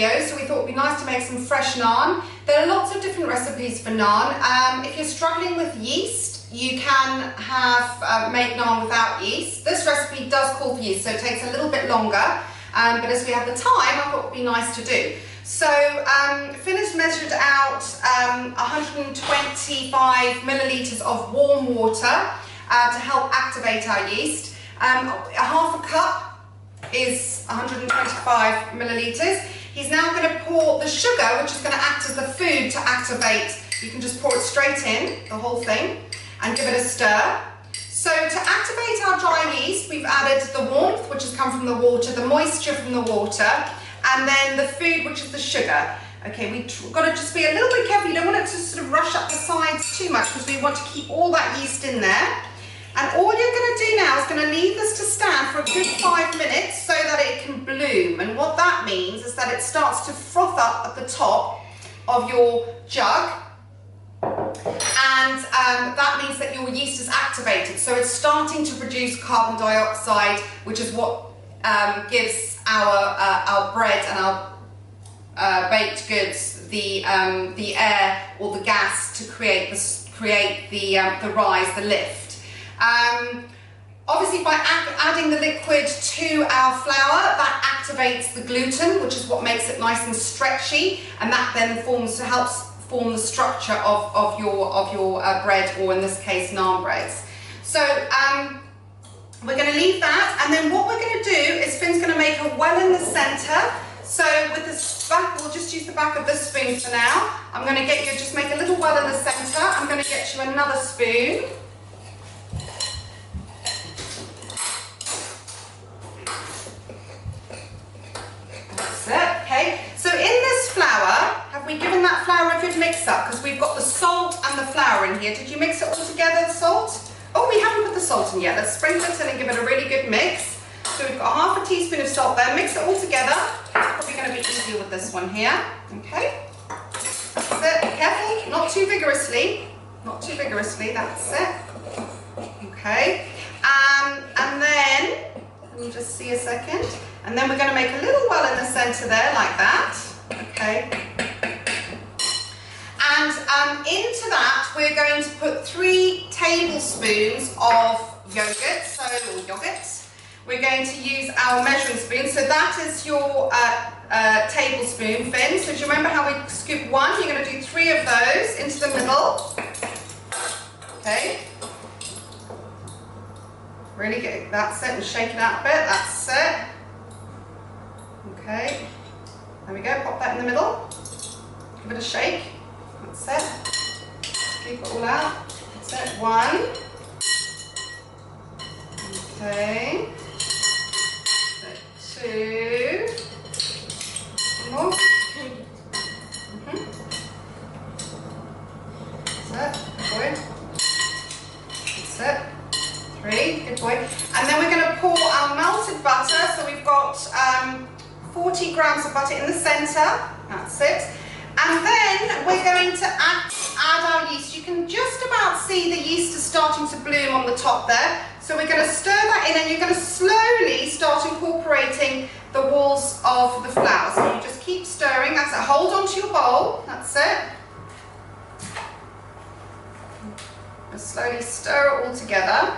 videos, so we thought it would be nice to make some fresh naan. There are lots of different recipes for naan. If you're struggling with yeast, you can have make naan without yeast. This recipe does call for yeast, so it takes a little bit longer, but as we have the time, I thought it would be nice to do. So Finn has measured out 125 millilitres of warm water to help activate our yeast. Half a cup is 125 millilitres. He's now going to pour the sugar, which is going to act as the food to activate. You can just pour it straight in, the whole thing, and give it a stir. So to activate our dry yeast, we've added the warmth, which has come from the water, the moisture from the water, and then the food, which is the sugar. Okay, we've got to just be a little bit careful. You don't want it to sort of rush up the sides too much because we want to keep all that yeast in there. And all you're going to do now is going to leave this to stand for a good 5 minutes so that it can bloom. And what that means is that it starts to froth up at the top of your jug. And that means that your yeast is activated. So it's starting to produce carbon dioxide, which is what gives our bread and our baked goods the air or the gas to create the rise, the lift. Obviously, by adding the liquid to our flour, that activates the gluten, which is what makes it nice and stretchy, and that then helps form the structure of your bread, or in this case, naan breads. So we're going to leave that, and then what we're going to do is Finn's going to make a well in the centre. So with this back, we'll just use the back of this spoon for now. I'm going to get you, just make a little well in the centre. I'm going to get you another spoon. Okay, so in this flour, have we given that flour a good mix up? Because we've got the salt and the flour in here. Did you mix it all together, the salt? Oh, we haven't put the salt in yet. Let's sprinkle it in and give it a really good mix. So we've got half a teaspoon of salt there. Mix it all together. It's probably going to be easier with this one here. Okay, that's it. Careful, not too vigorously. Not too vigorously, that's it. Okay, and then, let me just see a second. And then we're going to make a little well in the centre there, like that. Okay. And into that, we're going to put 3 tablespoons of yogurt. We're going to use our measuring spoon. So that is your tablespoon, Finn. So do you remember how we scoop 1? You're going to do 3 of those into the middle. Okay. Really good. That's it. And shake it out a bit. That's it. Okay, there we go, pop that in the middle, give it a shake, that's it, scoop it all out, that's it, 1, okay, 2, more, that's it, good boy, that's it, 3, good boy, and then we're going to pour our melted butter, so we've got 40 grams of butter in the centre, that's it. And then we're going to add our yeast. You can just about see the yeast is starting to bloom on the top there. So we're going to stir that in, and you're going to slowly start incorporating the walls of the flour. So you just keep stirring, that's it. Hold on to your bowl, that's it. Just slowly stir it all together.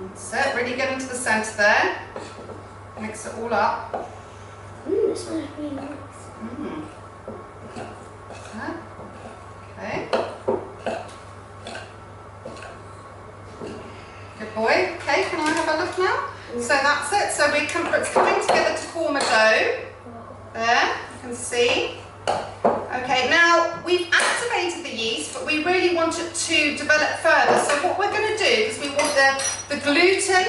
That's it, really get into the centre there. Mix it all up. This smells really nice. Okay. Good boy. Okay, can I have a look now? So that's it. So it's coming together to form a dough. There, you can see. Okay, now we've activated the yeast, but we really want it to develop further. So what we're going to do is we want the gluten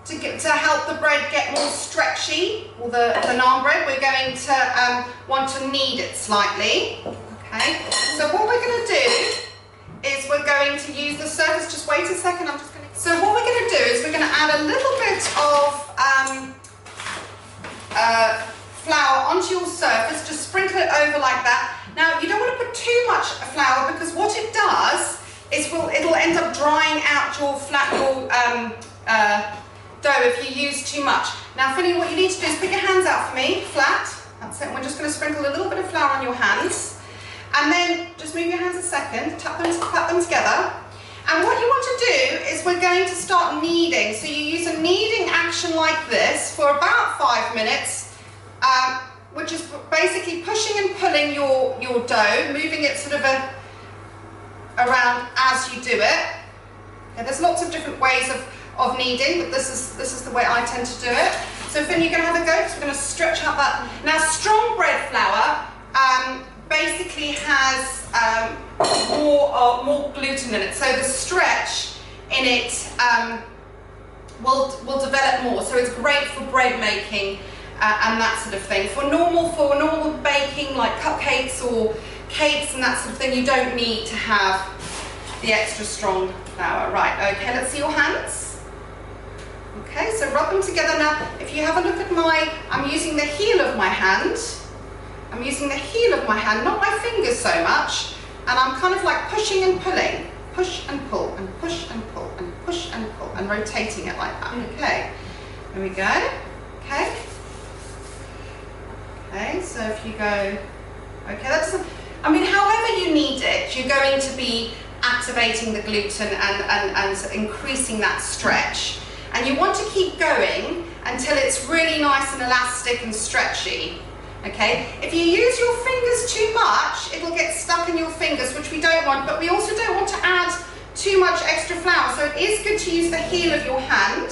to help the bread get more stretchy, or the naan bread. We're going to want to knead it slightly. Okay, so what we're going to do is we're going to use the surface. Just wait a second. So what we're going to do is we're going to add a little bit of flour onto your surface. Just sprinkle it over like that. Now you don't want to put too much flour, because what it does is it'll end up drying out flat your dough if you use too much. Now, Finny, what you need to do is put your hands out for me, flat. That's it. We're just going to sprinkle a little bit of flour on your hands, and then just move your hands a second, clap them together. And what you want to do is we're going to start kneading. So you use a kneading action like this for about 5 minutes, which is basically pushing and pulling your dough, moving it sort of around as you do it. Okay, there's lots of different ways of kneading, but this is the way I tend to do it. So Finn, you're going to have a go, because we're going to stretch out that. Now, strong bread flour basically has more gluten in it, so the stretch in it will develop more. So it's great for bread making and that sort of thing. For normal baking like cupcakes or cakes and that sort of thing, you don't need to have the extra strong flour. Right, okay, let's see your hands. Okay, so rub them together. Now, if you have a look at I'm using the heel of my hand. I'm using the heel of my hand, not my fingers so much, and I'm kind of like pushing and pulling. Push and pull, and push and pull, and push and pull, and rotating it like that. Okay, there we go. Okay. Okay, so if you go, okay, that doesn't, I mean, however you knead it, you're going to be activating the gluten and increasing that stretch. And you want to keep going until it's really nice and elastic and stretchy. Okay, if you use your fingers too much, it'll get stuck in your fingers, which we don't want, but we also don't want to add too much extra flour. So it is good to use the heel of your hand.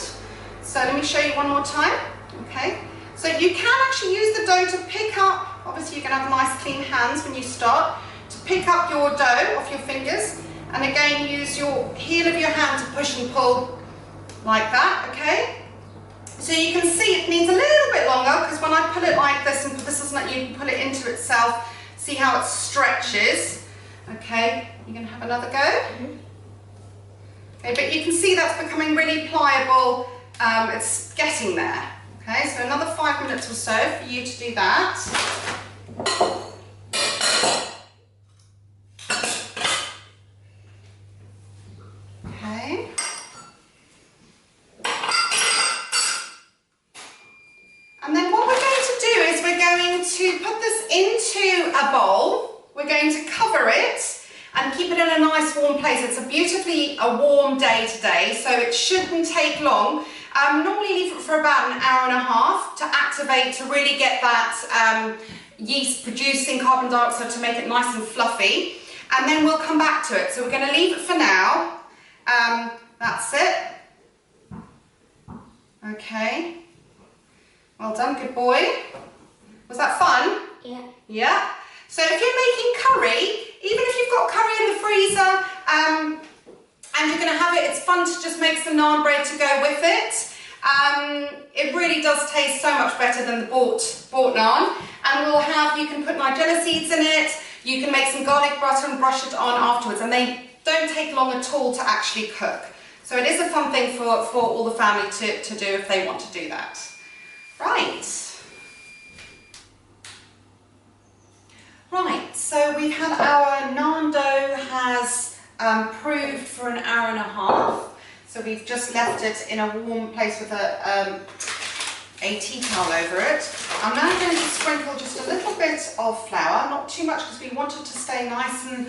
So let me show you one more time. Okay, so you can actually use the dough to pick up, obviously you're going to have nice clean hands when you start, to pick up your dough off your fingers, and again use your heel of your hand to push and pull like that. Okay. So you can see it needs a little bit longer, because when I pull it like this, and this is not, you can pull it into itself, see how it stretches. Okay, you're going to have another go. Okay, but you can see that's becoming really pliable. It's getting there. Okay, so another 5 minutes or so for you to do that. Okay. And then what we're going to do is we're going to put this into a bowl. We're going to cover it and keep it in a nice warm place. It's a beautifully warm day today, so it shouldn't take long. Normally leave it for about an hour and a half to activate, to really get that yeast producing carbon dioxide, to make it nice and fluffy. And then we'll come back to it. So we're going to leave it for now. That's it. Okay. Well done, good boy. Was that fun? Yeah. Yeah. So if you're making curry, even if you've got curry in the freezer and you're going to have it, it's fun to just make some naan bread to go with it. It really does taste so much better than the bought naan. And you can put nigella seeds in it. You can make some garlic butter and brush it on afterwards, and they don't take long at all to actually cook. So it is a fun thing for all the family to do if they want to do that. Right, so we've had our naan dough has proved for an hour and a half. So we've just left it in a warm place with a tea towel over it. I'm now going to sprinkle just a little bit of flour, not too much, because we want it to stay nice and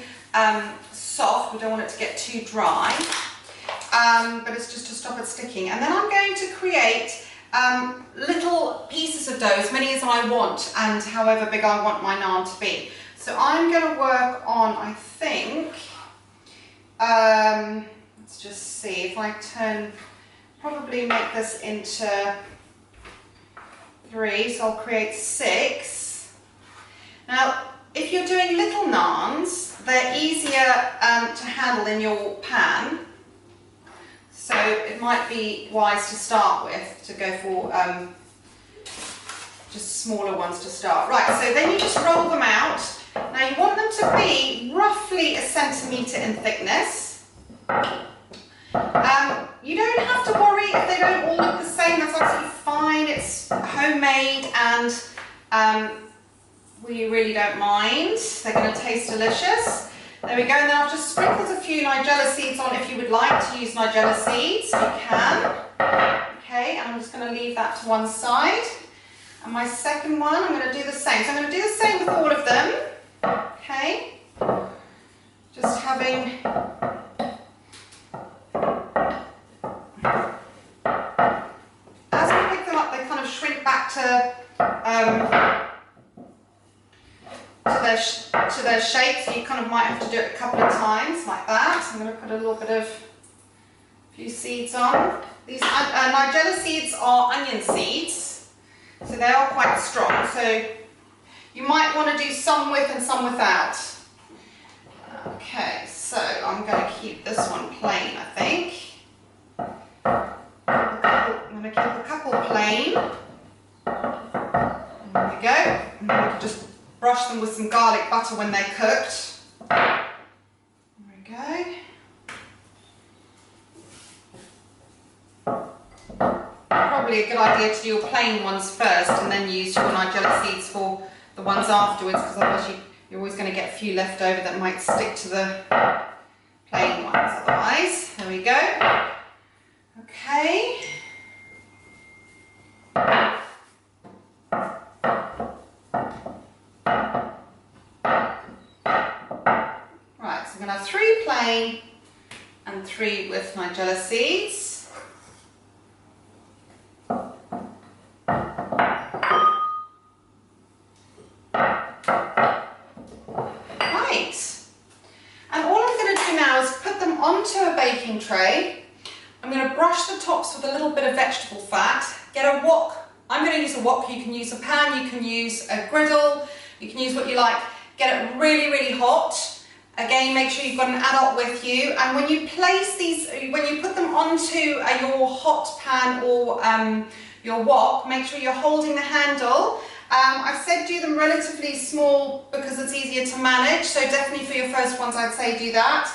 soft. We don't want it to get too dry, but it's just to stop it sticking. And then I'm going to create little pieces of dough, as many as I want, and however big I want my naan to be. So I'm going to work on, I think, let's just see if I probably make this into 3, so I'll create 6. Now, if you're doing little naans, they're easier to handle in your pan. So it might be wise to start with, to go for just smaller ones to start. Right, so then you just roll them out. Now you want them to be roughly 1 centimetre in thickness. You don't have to worry if they don't all look the same, that's absolutely fine. It's homemade and we really don't mind. They're going to taste delicious. There we go, and then I've just sprinkled a few nigella seeds on. If you would like to use nigella seeds, you can. Okay, and I'm just going to leave that to one side. And my second one, I'm going to do the same. So I'm going to do the same with all of them. Okay, just having... As we pick them up, they kind of shrink back to their shape, so you kind of might have to do it a couple of times like that. I'm going to put a little bit of few seeds on. These nigella seeds are onion seeds, so they are quite strong. So you might want to do some with and some without. Okay, so I'm going to keep this one plain, I think. I'm going to keep a couple plain. There we go. And then we can just brush them with some garlic butter when they're cooked. There we go. Probably a good idea to do your plain ones first and then use your nigella seeds for the ones afterwards, because otherwise you're always going to get a few left over that might stick to the plain ones otherwise. There we go. Okay. Right, so I'm going to have 3 plain and 3 with nigella seeds. Onto a baking tray. I'm going to brush the tops with a little bit of vegetable fat. Get a wok. I'm going to use a wok. You can use a pan, you can use a griddle, you can use what you like. Get it really, really hot. Again, make sure you've got an adult with you. And when you place these, when you put them onto your hot pan or your wok, make sure you're holding the handle. I've said do them relatively small because it's easier to manage. So definitely for your first ones, I'd say do that.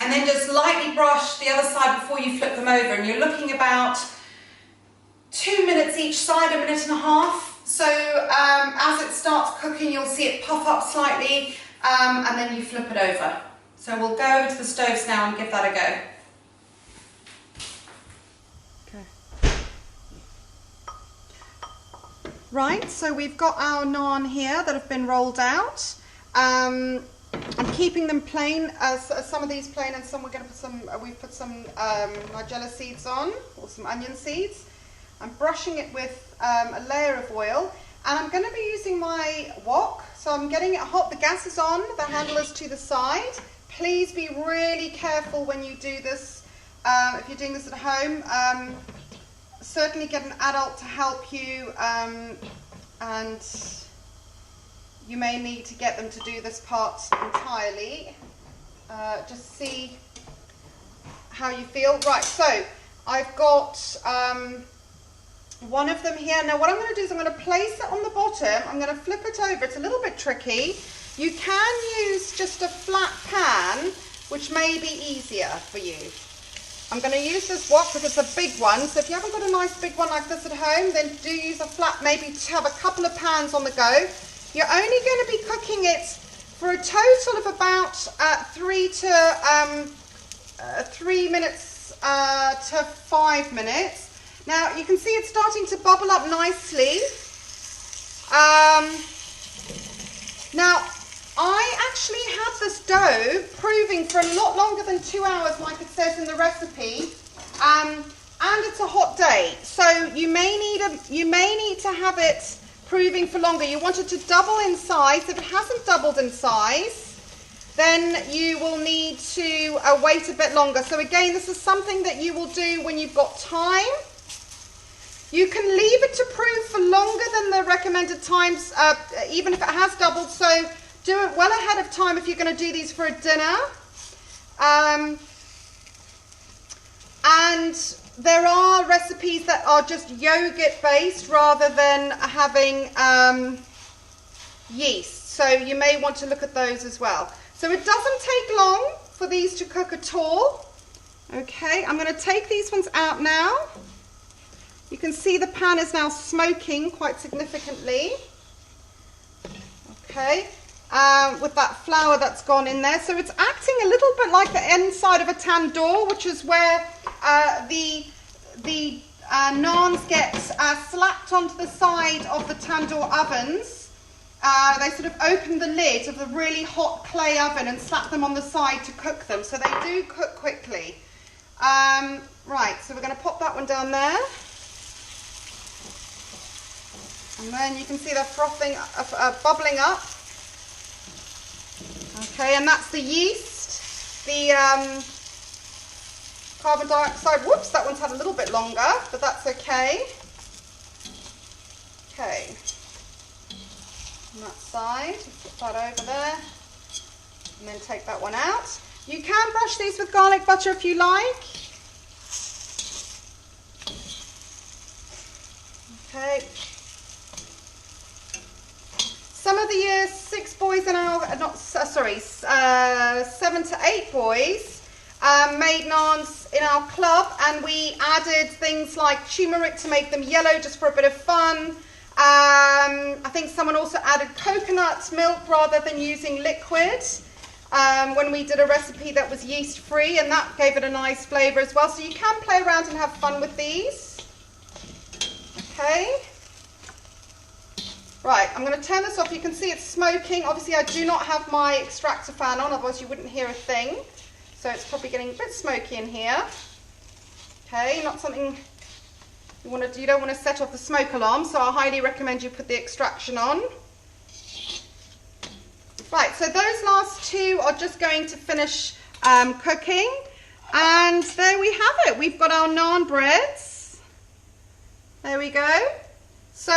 And then just lightly brush the other side before you flip them over, and you're looking about 2 minutes each side, 1.5 minutes. So as it starts cooking, you'll see it puff up slightly, and then you flip it over. So we'll go over to the stoves now and give that a go. Okay. Right, so we've got our naan here that have been rolled out. I'm keeping them plain, some of these plain, and some we're going to put some, we've put some nigella seeds on, or some onion seeds. I'm brushing it with a layer of oil, and I'm going to be using my wok, so I'm getting it hot. The gas is on, the handle is to the side. Please be really careful when you do this, if you're doing this at home. Certainly get an adult to help you, and you may need to get them to do this part entirely. Just see how you feel. Right, so I've got one of them here. Now what I'm going to do is I'm going to place it on the bottom. I'm going to flip it over. It's a little bit tricky. You can use just a flat pan, which may be easier for you. I'm going to use this wok because it's a big one. So if you haven't got a nice big one like this at home, then do use a flat, maybe to have a couple of pans on the go. You're only going to be cooking it for a total of about 3 minutes to 5 minutes. Now you can see it's starting to bubble up nicely. Now I actually had this dough proving for a lot longer than 2 hours, like it says in the recipe, and it's a hot day, so you may need to have it proving for longer. You want it to double in size. If it hasn't doubled in size, then you will need to wait a bit longer. So again, this is something that you will do when you've got time. You can leave it to prove for longer than the recommended times, even if it has doubled. So do it well ahead of time if you're going to do these for a dinner. And there are recipes that are just yogurt based rather than having yeast. So you may want to look at those as well. So it doesn't take long for these to cook at all. Okay, I'm going to take these ones out now. You can see the pan is now smoking quite significantly. Okay, with that flour that's gone in there. So it's acting a little bit like the inside of a tandoor, which is where the naans get slapped onto the side of the tandoor ovens. They sort of open the lid of the really hot clay oven and slap them on the side to cook them. So they do cook quickly. Right, so we're going to pop that one down there. And then you can see they're frothing, bubbling up. Okay, and that's the yeast. The carbon dioxide, whoops, that one's had a little bit longer, but that's okay. Okay. On that side, put that over there. And then take that one out. You can brush these with garlic butter if you like. Okay. Some of the year 6 boys in our, 7 to 8 boys made naans in our club, and we added things like turmeric to make them yellow just for a bit of fun. I think someone also added coconut milk rather than using liquid when we did a recipe that was yeast free, and that gave it a nice flavour as well. So you can play around and have fun with these. Okay. Right, I'm going to turn this off. You can see it's smoking. Obviously, I do not have my extractor fan on, otherwise you wouldn't hear a thing. So it's probably getting a bit smoky in here. Okay, not something you want to do. You don't want to set off the smoke alarm, so I highly recommend you put the extraction on. Right, so those last two are just going to finish cooking. And there we have it. We've got our naan breads. There we go. So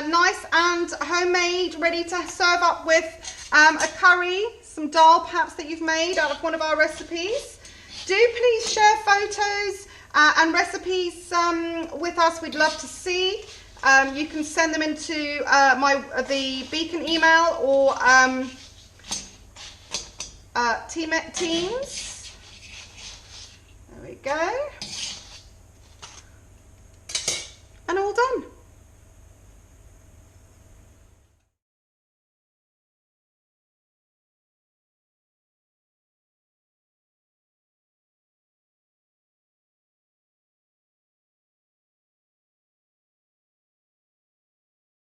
nice and homemade, ready to serve up with a curry, some dal perhaps that you've made out of one of our recipes. Do please share photos and recipes with us. We'd love to see. You can send them into the Beacon email or Teams. There we go.